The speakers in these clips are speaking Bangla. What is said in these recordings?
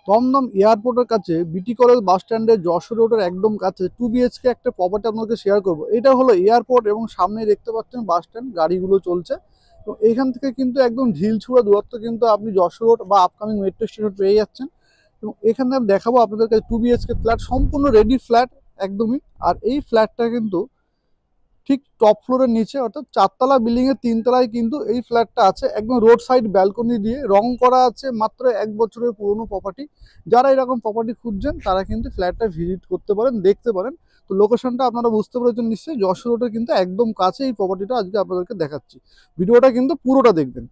দমদম এয়ারপোর্টের কাছে বিটি কলেজ বাস স্ট্যান্ডের যশোর রোডের একদম কাছে 2 BHK একটা প্রপার্টি আপনাকে শেয়ার করবো। এটা হলো এয়ারপোর্ট এবং সামনে দেখতে পাচ্ছেন বাস স্ট্যান্ড, গাড়িগুলো চলছে। তো এখান থেকে কিন্তু একদম ঢিলছুড়া দূরত্ব কিন্তু আপনি যশোর রোড বা আপকামিং মেট্রো স্টেশন পেয়ে যাচ্ছেন। এবং এখানে আমি দেখাবো আপনাদের কাছে 2 BHK ফ্ল্যাট, সম্পূর্ণ রেডি ফ্ল্যাট একদমই। আর এই ফ্ল্যাটটা কিন্তু ঠিক টপ ফ্লোরের নিচে, অর্থাৎ 4তলা বিল্ডিং এর 3তলায় কিন্তু এই ফ্ল্যাটটা আছে। একদম রোড সাইড ব্যালকনি দিয়ে রং করা আছে, মাত্র 1 বছরের পুরনো প্রপার্টি। যারা এরকম প্রপার্টি খুঁজছেন তারা কিন্তু ফ্ল্যাটটা ভিজিট করতে পারেন, দেখতে পারেন। তো লোকেশনটা আপনারা বুঝতে পেরেছেন নিশ্চয়ই, যশোর রোডের কিন্তু একদম কাছে এই প্রপার্টিটা আজকে আপনাদেরকে দেখাচ্ছি। ভিডিওটা কিন্তু পুরোটা দেখবেন।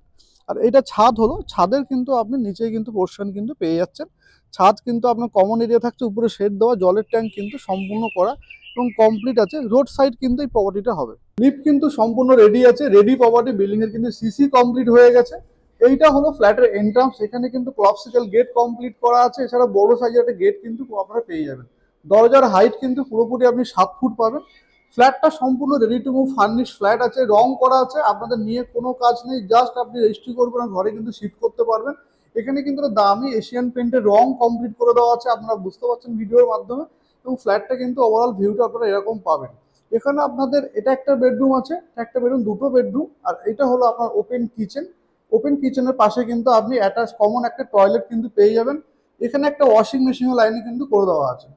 আর এটা ছাদ হলো, ছাদের কিন্তু আপনি নিচে কিন্তু পোর্শন কিন্তু পেয়ে যাচ্ছেন। ছাদ কিন্তু আপনার কমন এরিয়া থাকছে, উপরে শেড দেওয়া, জলের ট্যাঙ্ক কিন্তু সম্পূর্ণ করা এবং কমপ্লিট আছে। রোড সাইড কিন্তু এই প্রপার্টিটা হবে। লিফট কিন্তু সম্পূর্ণ রেডি আছে, রেডি প্রপার্টি। বিল্ডিং এর কিন্তু সিসি কমপ্লিট হয়ে গেছে। এইটা হলো ফ্ল্যাটের এন্ট্রান্স। এখানে কিন্তু ক্লপসিক্যাল গেট কমপ্লিট করা আছে, এছাড়া বড় সাইজের একটা গেট কিন্তু আপনারা পেয়ে যাবেন। দরজার হাইট কিন্তু পুরোপুরি আপনি 7 ফুট পাবেন। ফ্ল্যাটটা সম্পূর্ণ ready to move furnish flat আছে, রং করা আছে। আপনাদের নিয়ে কোনো কাজ নেই, জাস্ট আপনি রেজিস্ট্রি করবেন আর ঘরে কিন্তু শিফট করতে পারবেন। এখানে কিন্তু দামি এশিয়ান পেন্টের রং কমপ্লিট করে দেওয়া আছে, আপনারা বুঝতে পারছেন ভিডিওর মাধ্যমে। এবং ফ্ল্যাটটা কিন্তু ওভারঅল ভিউটা আপনারা এরকম পাবেন। এখানে আপনাদের এটা একটা বেডরুম আছে, একটা বেডরুম, দুটো বেডরুম। আর এটা হলো আপনার ওপেন কিচেন। ওপেন কিচেনের পাশে কিন্তু আপনি অ্যাটাচ কমন একটা টয়লেট কিন্তু পেয়ে যাবেন। এখানে একটা ওয়াশিং মেশিনের লাইনে কিন্তু করে দেওয়া আছে।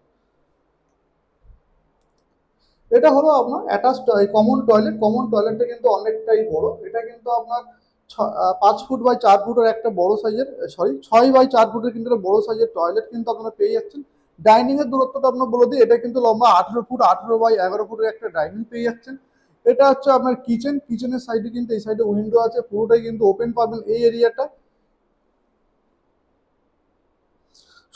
এটা হলো আপনার অ্যাটাচ কমন টয়লেট। কমন টয়লেটটা কিন্তু অনেকটাই বড়। এটা কিন্তু আপনার 5 ফুট বাই 4 ফুটের একটা বড় সাইজের, সরি 6 বাই 4 ফুটের কিন্তু একটা বড় সাইজের টয়লেট কিন্তু আপনারা পেয়ে যাচ্ছেন। ডাইনিং এর দূরত্বটা আপনার বলে দিই, এটা কিন্তু লম্বা 18 ফুট, 18 বাই 11 ফুটের একটা ডাইনিং পেয়ে যাচ্ছেন। এটা হচ্ছে আপনার কিচেন। কিচেনের সাইডে কিন্তু এই সাইডে উইন্ডো আছে, পুরোটাই কিন্তু ওপেন পাবেন এই এরিয়াটা।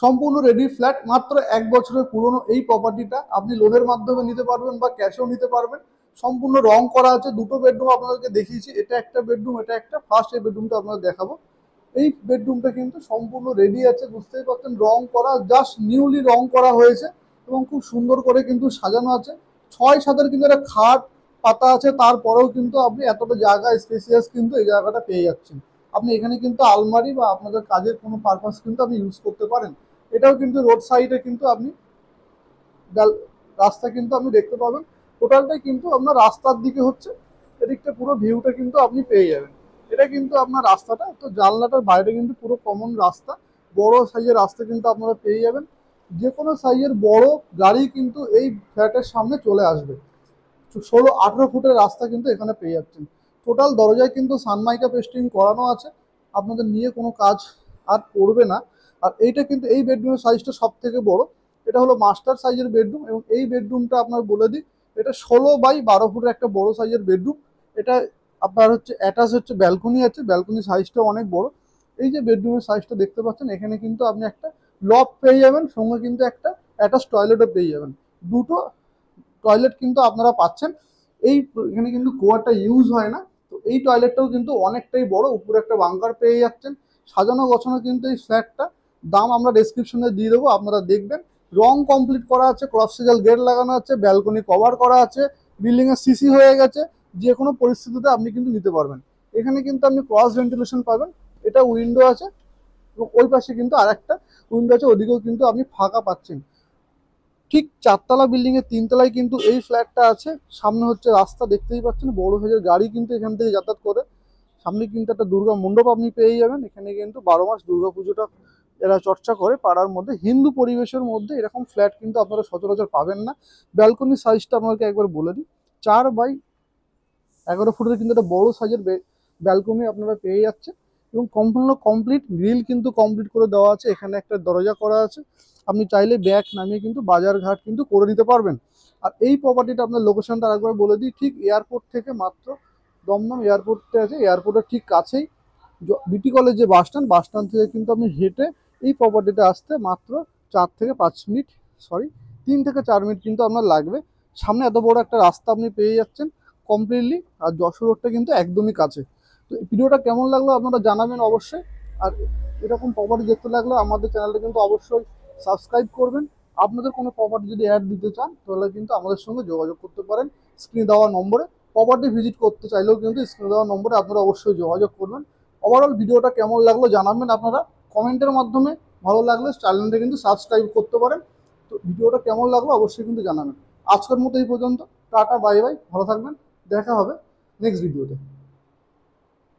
সম্পূর্ণ রেডি ফ্ল্যাট, মাত্র 1 বছরের পুরনো এই প্রপার্টিটা আপনি লোনের মাধ্যমে নিতে পারবেন বা ক্যাশেও নিতে পারবেন। সম্পূর্ণ রং করা আছে। দুটো বেডরুম আপনাদেরকে দেখিয়েছি, এটা একটা বেডরুম, এটা একটা। ফার্স্ট এই বেডরুমটা আপনাদের দেখাবো। এই বেডরুমটা কিন্তু সম্পূর্ণ রেডি আছে, বুঝতেই পারছেন, রং করা, জাস্ট নিউলি রং করা হয়েছে এবং খুব সুন্দর করে কিন্তু সাজানো আছে। 6 7 কিন্তু একটা খাট পাতা আছে, তারপরেও কিন্তু আপনি এতটা জায়গা স্পেসিয়াস কিন্তু এই জায়গাটা পেয়ে যাচ্ছেন। আপনি এখানে কিন্তু আলমারি বা আপনাদের কাজের কোনো পারপাস কিন্তু আপনি ইউজ করতে পারেন। এটাও কিন্তু রোড সাইডে কিন্তু আপনি রাস্তা কিন্তু আপনি দেখতে পাবেন। টোটালটাই কিন্তু আপনার রাস্তার দিকে হচ্ছে, এদিকটা পুরো ভিউটা কিন্তু আপনি পেয়ে যাবেন। এটা কিন্তু আপনার রাস্তাটা তো, জানলাটার বাইরে কিন্তু পুরো কমন রাস্তা, বড় সাইজের রাস্তা কিন্তু আপনারা পেয়ে যাবেন। যে কোনো সাইজের বড় গাড়ি কিন্তু এই ফ্ল্যাটের সামনে চলে আসবে। 16 18 ফুটের রাস্তা কিন্তু এখানে পেয়ে যাচ্ছেন। টোটাল দরজায় কিন্তু সানমাইকা পেস্টিং করানো আছে, আপনাদের নিয়ে কোনো কাজ আর পড়বে না। আর এইটা কিন্তু এই বেডরুমের সাইজটা সব থেকে বড়। এটা হলো মাস্টার সাইজের বেডরুম এবং এই বেডরুমটা আপনার বলে দিই, এটা 16 বাই 12 ফুটের একটা বড় সাইজের বেডরুম। এটা আপনার হচ্ছে অ্যাটাচ হচ্ছে ব্যালকনি আছে, ব্যালকনি সাইজটা অনেক বড়। এই যে বেডরুমের সাইজটা দেখতে পাচ্ছেন, এখানে কিন্তু আপনি একটা লক পেয়ে যাবেন, সঙ্গে কিন্তু একটা অ্যাটাচ টয়লেটও পেয়ে যাবেন। দুটো টয়লেট কিন্তু আপনারা পাচ্ছেন। এই এখানে কিন্তু কুয়াটা ইউজ হয় না। তো এই টয়লেটটাও কিন্তু অনেকটাই বড়, উপরে একটা বাঙ্কার পেয়ে যাচ্ছেন। সাজানো গোছানো কিন্তু এই ফ্ল্যাটটা। দাম আমরা ডেসক্রিপশনে দিয়ে দেবো, আপনারা দেখবেন। রং কমপ্লিট করা আছে, ক্লপসিক্যাল গেট লাগানো আছে, ব্যালকনি কভার করা আছে, বিল্ডিং এর সিসি হয়ে গেছে। যে কোনো পরিস্থিতিতে আপনি কিন্তু নিতে পারবেন। এখানে কিন্তু আপনি ক্রস ভেন্টিলেশন পাবেন। এটা উইন্ডো আছে এবং ওই পাশে কিন্তু আরেকটা উইন্ডো আছে, ওদিকেও কিন্তু আপনি ফাঁকা পাচ্ছেন। ঠিক 4তলা বিল্ডিং এর 3তলায় কিন্তু এই ফ্ল্যাটটা আছে। সামনে হচ্ছে রাস্তা, দেখতেই পাচ্ছেন, বড় সাইজের গাড়ি কিন্তু এখান থেকে যাতায়াত করে। সামনে কিন্তু একটা দুর্গা মণ্ডপ আপনি পেয়ে যাবেন। এখানে কিন্তু 12 মাস দুর্গা পুজোটা এরা চর্চা করে পাড়ার মধ্যে। হিন্দু পরিবেশের মধ্যে এরকম ফ্ল্যাট কিন্তু আপনারা সচরাচর পাবেন না। ব্যালকনির সাইজটা আপনাকে একবার বলে দিই, 4 বাই 11 ফুটের কিন্তু একটা বড় সাইজের ব্যালকনি আপনারা পেয়ে যাচ্ছেন। এবং সম্পূর্ণ কমপ্লিট গ্রিল কিন্তু কমপ্লিট করে দেওয়া আছে। এখানে একটা দরজা করা আছে, আপনি চাইলে ব্যাগ নামিয়ে কিন্তু বাজার ঘাট কিন্তু করে নিতে পারবেন। আর এই প্রপার্টিটা আপনার লোকেশনটা আরেকবার বলে দিই, ঠিক এয়ারপোর্ট থেকে মাত্র, দমদম এয়ারপোর্টে আছে, এয়ারপোর্টের ঠিক কাছেই বিটি কলেজ যে বাস স্ট্যান্ড, বাস স্ট্যান্ড থেকে কিন্তু আপনি হেঁটে এই প্রপার্টিটা আসতে মাত্র 4 থেকে 5 মিনিট, সরি 3 থেকে 4 মিনিট কিন্তু আপনার লাগবে। সামনে এত বড় একটা রাস্তা আপনি পেয়ে যাচ্ছেন কমপ্লিটলি। আর যশোর রোডটা কিন্তু একদমই কাছে। তো এই ভিডিওটা কেমন লাগলো আপনারা জানাবেন অবশ্যই। আর এরকম প্রপার্টি দেখতে লাগলে আমাদের চ্যানেলটা কিন্তু অবশ্যই সাবস্ক্রাইব করবেন। আপনাদের কোনো প্রপার্টি যদি অ্যাড দিতে চান তাহলে কিন্তু আমাদের সঙ্গে যোগাযোগ করতে পারেন স্ক্রিনে দেওয়া নম্বরে। প্রপার্টি ভিজিট করতে চাইলেও কিন্তু স্ক্রিনে দেওয়া নম্বরে আপনারা অবশ্যই যোগাযোগ করবেন। ওভারঅল ভিডিওটা কেমন লাগলো জানাবেন আপনারা কমেন্টের মাধ্যমে। ভালো লাগলে চ্যানেলটা কিন্তু সাবস্ক্রাইব করতে পারেন। তো ভিডিওটা কেমন লাগলো অবশ্যই কিন্তু জানাবেন। আজকের মতো এই পর্যন্ত। টাটা, বাই বাই, ভালো থাকবেন, দেখা হবে নেক্সট ভিডিওতে।